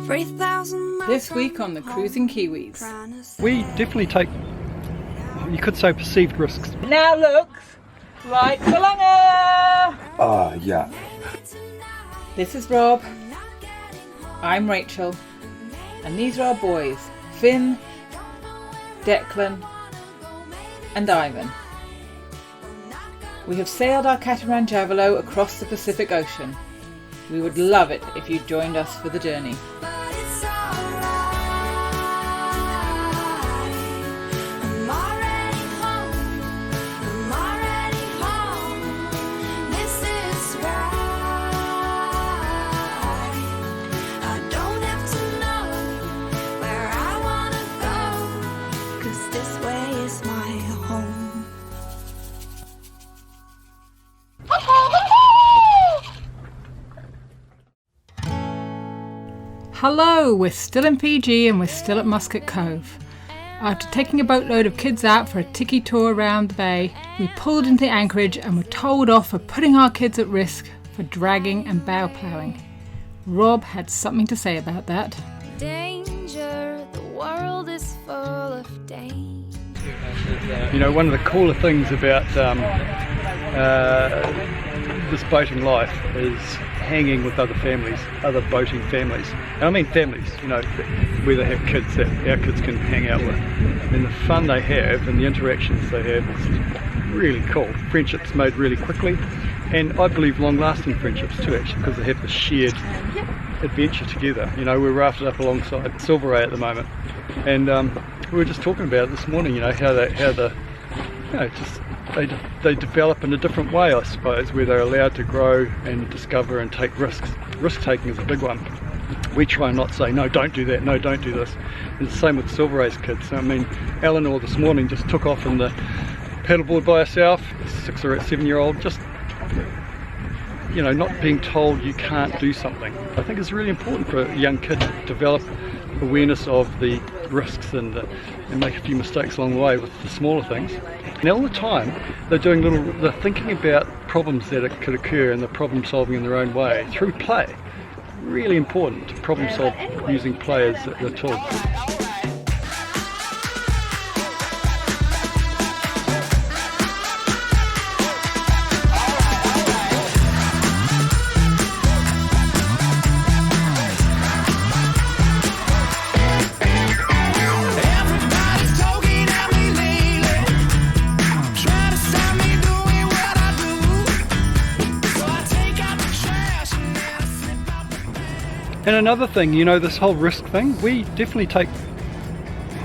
This week on the Cruising Kiwis. We definitely take, you could say, perceived risks. Now looks like Lono! Yeah. This is Rob. I'm Rachel. And these are our boys, Finn, Declan and Ivan. We have sailed our catamaran Javelot across the Pacific Ocean. We would love it if you joined us for the journey. Hello, we're still in Fiji and we're still at Muscat Cove. After taking a boatload of kids out for a tiki tour around the bay, we pulled into anchorage and were told off for putting our kids at risk for dragging and bow ploughing. Rob had something to say about that. Danger, the world is full of danger. You know, one of the cooler things about this boating life is hanging with other families, other boating families. And I mean families, you know, where they have kids that our kids can hang out with. And the fun they have and the interactions they have is really cool. Friendships made really quickly, and I believe long-lasting friendships too, actually, because they have the shared adventure together. You know, we're rafted up alongside Silver Ray at the moment, and we were just talking about it this morning. You know, how they develop in a different way, I suppose, where they're allowed to grow and discover and take risks. Risk taking is a big one. We try and not say, no, don't do that, no, don't do this. And it's the same with Silver Ray's kids. I mean, Eleanor this morning just took off in the paddleboard by herself, 6 or 7-year-old, just, you know, not being told you can't do something. I think it's really important for a young kid to develop awareness of the risks and make a few mistakes along the way with the smaller things. And all the time they're thinking about problems that could occur and the problem solving in their own way through play. Really important to problem solve using play as the tool. And another thing, you know, this whole risk thing, we definitely take,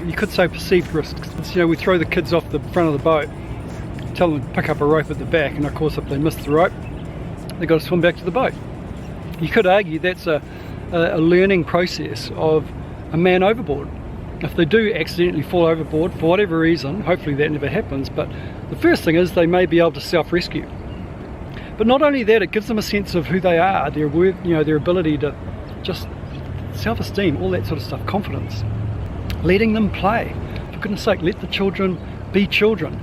you could say, perceived risks. It's, you know, we throw the kids off the front of the boat, tell them to pick up a rope at the back, and of course if they miss the rope, they've got to swim back to the boat. You could argue that's a learning process of a man overboard. If they do accidentally fall overboard for whatever reason, hopefully that never happens, but the first thing is they may be able to self-rescue. But not only that, it gives them a sense of who they are, their worth, you know, their ability to just self-esteem, all that sort of stuff, confidence. Letting them play. For goodness sake, let the children be children.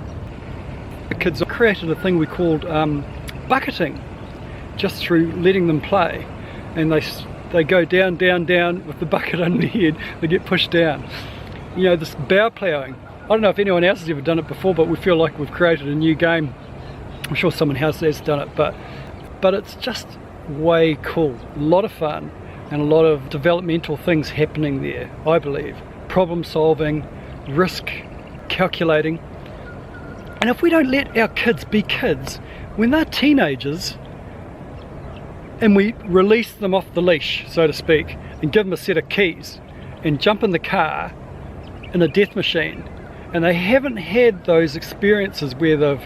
The kids created a thing we called bucketing, just through letting them play. And they go down, down, down with the bucket on their head, they get pushed down. You know, this bow ploughing, I don't know if anyone else has ever done it before, but we feel like we've created a new game. I'm sure someone else has done it, but it's just way cool, a lot of fun. And a lot of developmental things happening there, I believe. Problem solving, risk calculating. And if we don't let our kids be kids, when they're teenagers, and we release them off the leash, so to speak, and give them a set of keys, and jump in the car, in a death machine, and they haven't had those experiences where they've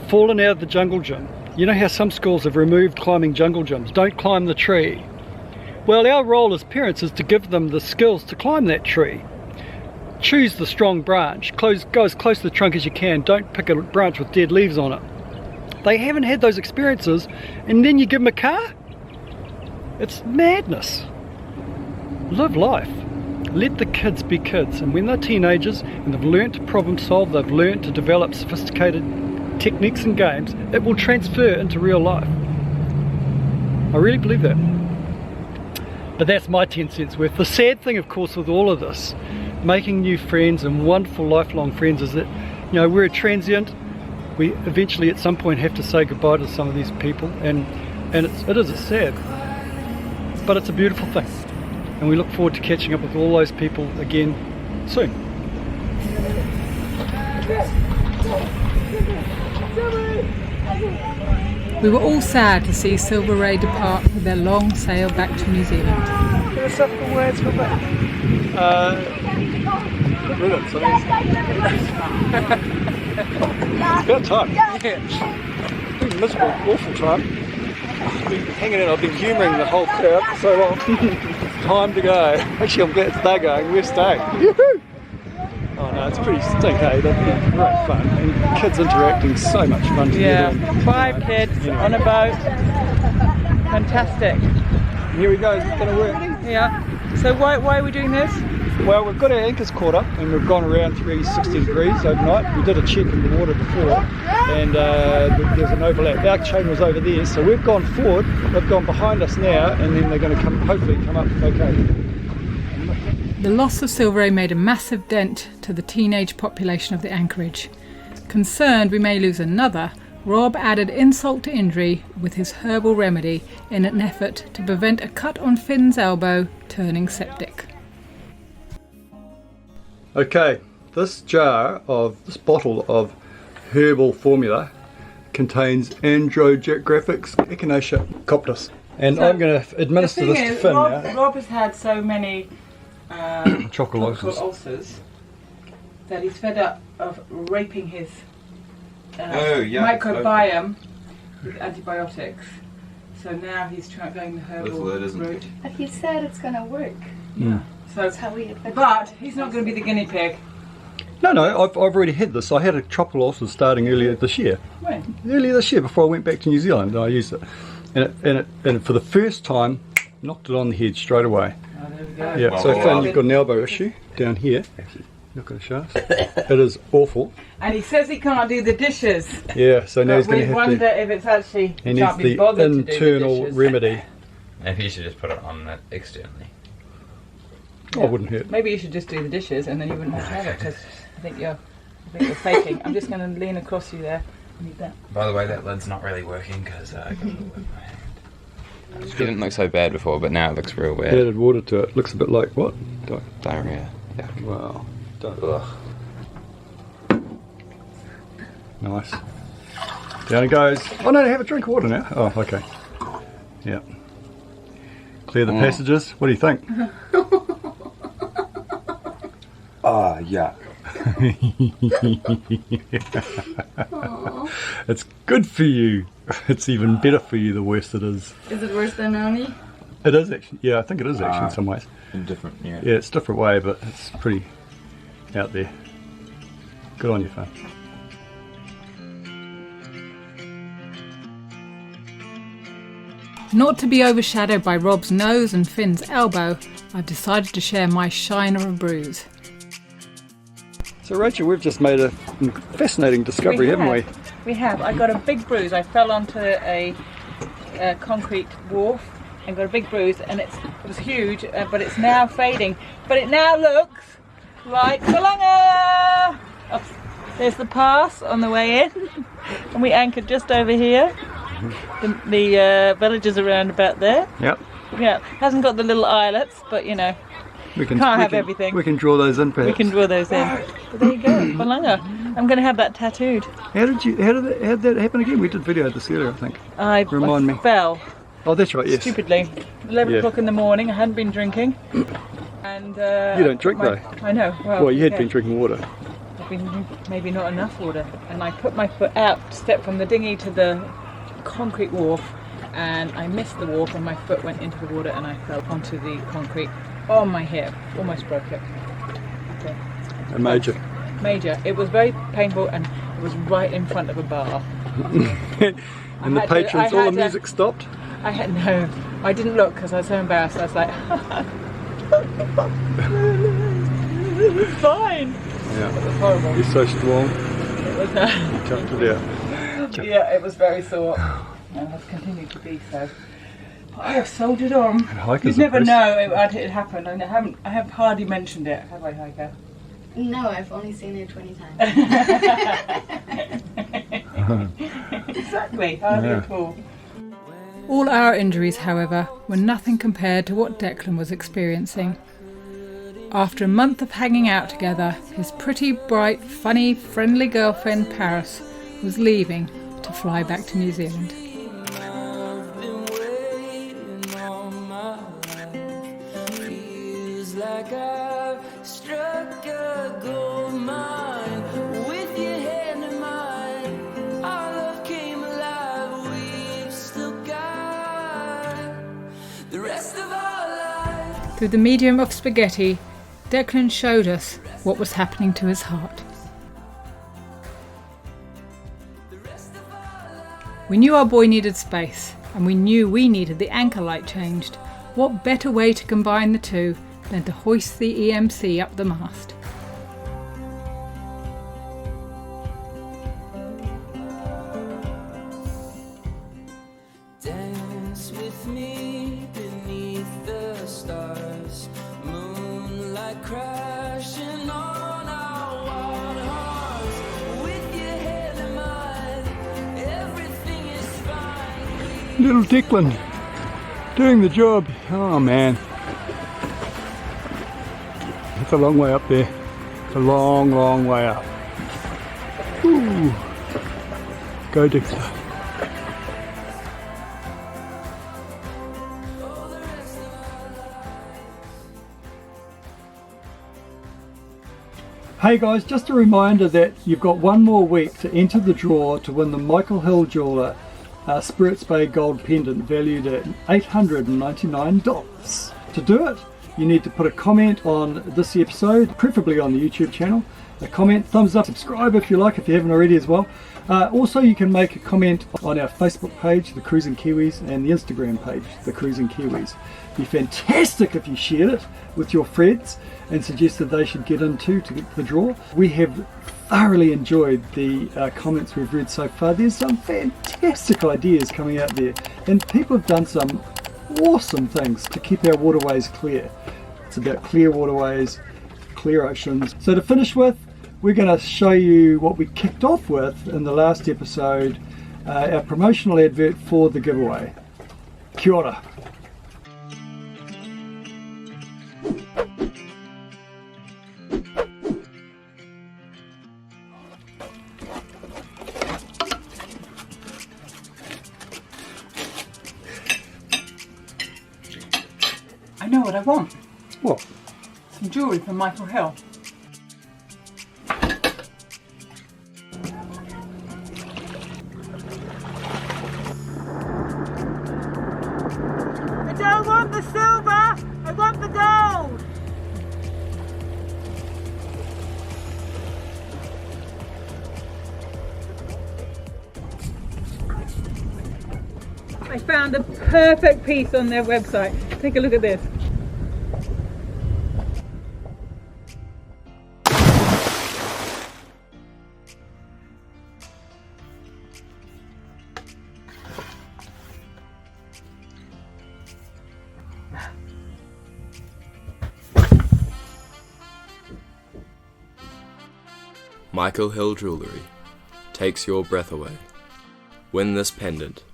fallen out of the jungle gym. You know how some schools have removed climbing jungle gyms? Don't climb the tree. Well, our role as parents is to give them the skills to climb that tree. Choose the strong branch, go as close to the trunk as you can, don't pick a branch with dead leaves on it. They haven't had those experiences, and then you give them a car? It's madness. Live life. Let the kids be kids, and when they're teenagers and they've learnt to problem solve, they've learnt to develop sophisticated techniques and games, it will transfer into real life. I really believe that. But that's my 10 cents worth. The sad thing, of course, with all of this, making new friends and wonderful lifelong friends, is that, you know, we're a transient. We eventually at some point have to say goodbye to some of these people, and it's sad, but it's a beautiful thing, and we look forward to catching up with all those people again soon. We were all sad to see Silver Ray depart with their long sail back to New Zealand. Philosophical words for that. Good riddance, it's about time. Yeah. It's been miserable, awful time. I've been hanging in, I've been humouring the whole crowd for so long. It's time to go. Actually, I'm glad they're going, we're staying. Yoo-hoo! Oh no, it's okay, they've been great fun. And kids interacting, so much fun together. Yeah, 5 kids on a boat. Fantastic. Here we go, it's going to work. Yeah. So why are we doing this? Well, we've got our anchors caught up and we've gone around 360 degrees overnight. We did a check in the water before, and there's an overlap. Our chain was over there, so we've gone forward, they've gone behind us now, and then they're going to hopefully come up okay. The loss of Silver Ray made a massive dent to the teenage population of the anchorage. Concerned we may lose another, Rob added insult to injury with his herbal remedy in an effort to prevent a cut on Finn's elbow turning septic. Okay, this bottle of herbal formula contains Androgeographics Echinacea coptis. And so I'm going to administer this to Finn now. Rob has had so many chocolate ulcers that he's fed up of raping his microbiome with antibiotics. So now he's going the herbal route. But he said it's going to work. Yeah. So, that's how we. but he's not going to be the guinea pig. No, I've already had this. I had a tropical ulcer starting earlier this year. When? Earlier this year, before I went back to New Zealand, I used it, and for the first time, knocked it on the head straight away. Oh, there we go. Yeah. So Finn, you've got an elbow issue down here. Not going to show us. It is awful. And he says he can't do the dishes. Yeah. So now he's going to have to. We wonder if it's actually. He needs the internal remedy. Maybe you should just put it on that externally. Yeah. Oh, wouldn't hurt. Maybe you should just do the dishes and then you wouldn't have to have it, because I think you're faking. I'm just going to lean across you there. I need that. By the way, that lid's not really working because I got a little bit in my hand. It didn't look so bad before, but now it looks real weird. Added water to it. Looks a bit like what? Diarrhea. Yeah. Wow. Ugh. Nice. Down it goes. Oh no, have a drink of water now. Oh, okay. Yeah. Clear the passages. What do you think? Yeah. It's good for you. It's even better for you the worse it is. Is it worse than Oni? It is actually. Yeah, I think it is actually in some ways. In different, yeah. Yeah, it's a different way, but it's pretty out there. Good on you, Finn. Not to be overshadowed by Rob's nose and Finn's elbow, I've decided to share my shine of a bruise. So Rachel, we've just made a fascinating discovery, haven't we? We have. I got a big bruise. I fell onto a concrete wharf and got a big bruise, and it was huge, but it's now fading. But it now looks like Kalanga! There's the pass on the way in, and we anchored just over here. The villages around about there. Yep. Yeah, hasn't got the little islets, but you know, can't have everything. We can draw those in, perhaps. We can draw those in. But there you go, Kalanga. I'm going to have that tattooed. How did that happen again? We did video this earlier, I think. I fell. Oh, that's right. Yes. Stupidly. 11 o'clock in the morning. I hadn't been drinking. And you don't drink though. I know. Well, you had been drinking water. I've been drinking maybe not enough water. And I put my foot out, stepped from the dinghy to the concrete wharf, and I missed the wharf and my foot went into the water and I fell onto the concrete on my hip. Almost broke it. Okay. A major. It was very painful, and it was right in front of a bar. And the patrons, all the music stopped? No, I didn't look because I was so embarrassed. I was like, it's fine. Yeah. It was horrible. You're so strong. It was You chucked it out. yeah, it was very sore. And has continued to be so. I have sold it on. You'd never know it happened. I have hardly mentioned it, have I, Heike? No, I've only seen it 20 times. Exactly, hardly at all. All our injuries, however, were nothing compared to what Declan was experiencing. After a month of hanging out together, his pretty, bright, funny, friendly girlfriend Paris was leaving to fly back to New Zealand. Through the medium of spaghetti, Declan showed us what was happening to his heart. We knew our boy needed space, and we knew we needed the anchor light changed. What better way to combine the two than to hoist the EMC up the mast? Dance with me beneath the stars, moonlight crashing on our wild hearts. With your head in mine, everything is fine. Little Declan doing the job. Oh man, it's a long way up there. It's a long, long way up. Ooh. Go Declan. Hey guys, just a reminder that you've got one more week to enter the draw to win the Michael Hill Jeweller Spirits Bay Gold Pendant valued at $899. To do it, you need to put a comment on this episode, preferably on the YouTube channel. A comment, thumbs up, subscribe if you like, if you haven't already as well. Also, you can make a comment on our Facebook page, The Cruising Kiwis, and the Instagram page, The Cruising Kiwis. It'd be fantastic if you shared it with your friends and suggested they should get into to get the draw. We have thoroughly enjoyed the comments we've read so far. There's some fantastic ideas coming out there, and people have done some awesome things to keep our waterways clear. It's about clear waterways, clear oceans. So to finish with, we're going to show you what we kicked off with in the last episode, our promotional advert for the giveaway. Kia ora. I know what I want. What? Some jewellery from Michael Hill. I don't want the silver, I want the gold. I found the perfect piece on their website. Take a look at this. Michael Hill Jewellery takes your breath away. Win this pendant.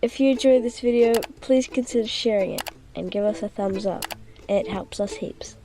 If you enjoyed this video, please consider sharing it and give us a thumbs up. It helps us heaps.